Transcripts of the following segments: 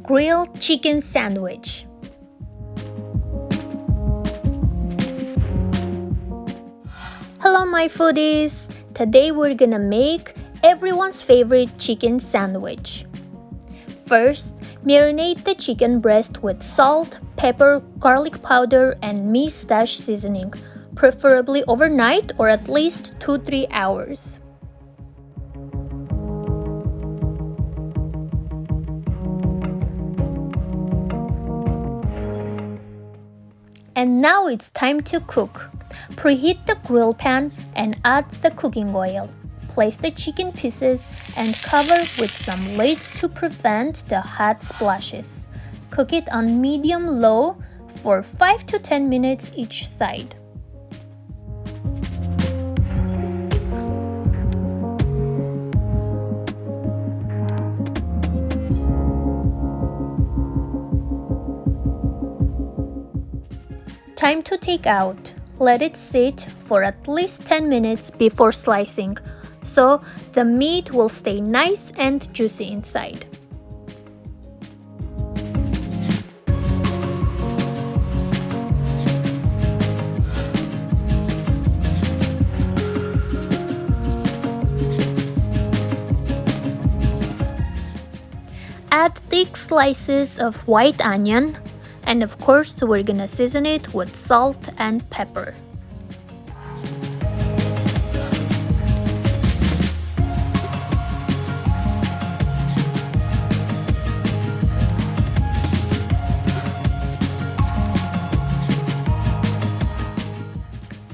grilled chicken sandwich. Hello my foodies! Today we're gonna make everyone's favorite chicken sandwich. First, marinate the chicken breast with salt, pepper, garlic powder, and mustache seasoning, preferably overnight or at least 2-3 hours. And now it's time to cook. Preheat the grill pan and add the cooking oil. Place the chicken pieces and cover with some lid to prevent the hot splashes. Cook it on medium-low for 5 to 10 minutes each side. Time to take out. Let it sit for at least 10 minutes before slicing, so the meat will stay nice and juicy inside. Add thick slices of white onion. And of course, we're gonna season it with salt and pepper.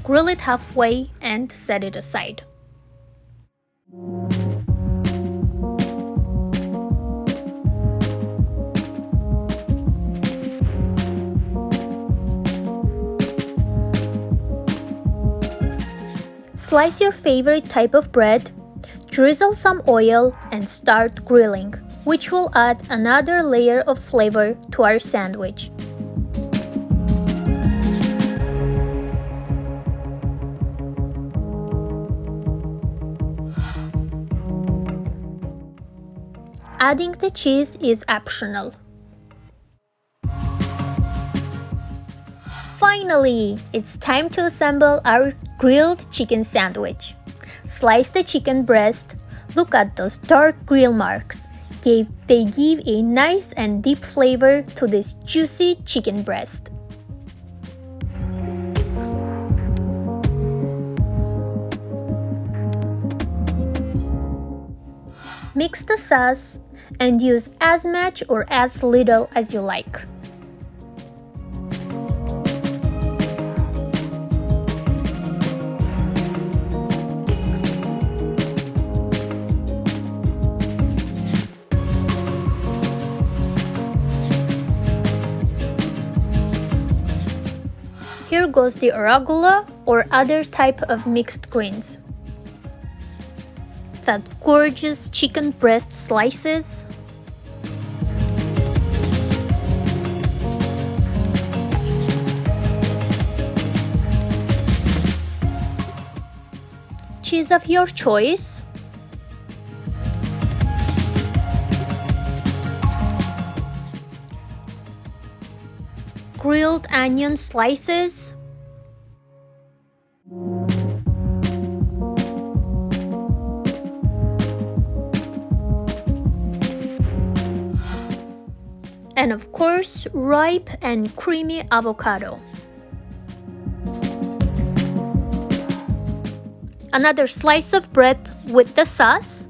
Grill it halfway and set it aside. Slice your favorite type of bread, drizzle some oil, and start grilling, which will add another layer of flavor to our sandwich. Adding the cheese is optional. Finally, it's time to assemble our grilled chicken sandwich. Slice the chicken breast. Look at those dark grill marks. They give a nice and deep flavor to this juicy chicken breast. Mix the sauce and use as much or as little as you like. Here goes the arugula or other type of mixed greens. That gorgeous chicken breast slices. Cheese of your choice. Grilled onion slices. And of course, ripe and creamy avocado. Another slice of bread with the sauce.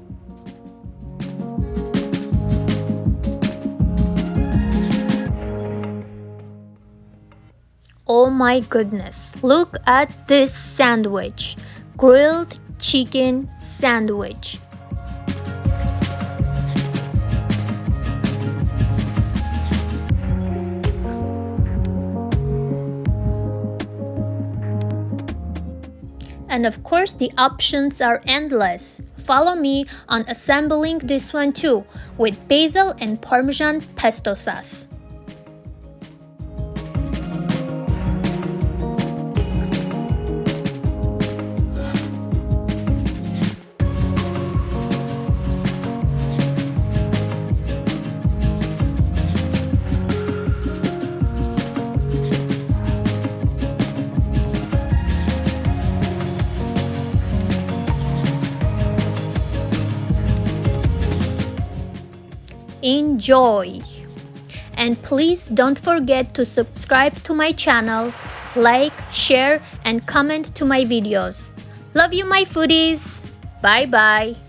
Oh my goodness, look at this sandwich. Grilled chicken sandwich. And of course, the options are endless. Follow me on assembling this one too, with basil and Parmesan pesto sauce. Enjoy! And please don't forget to subscribe to my channel, like, share, and comment to my videos. Love you, my foodies! Bye bye!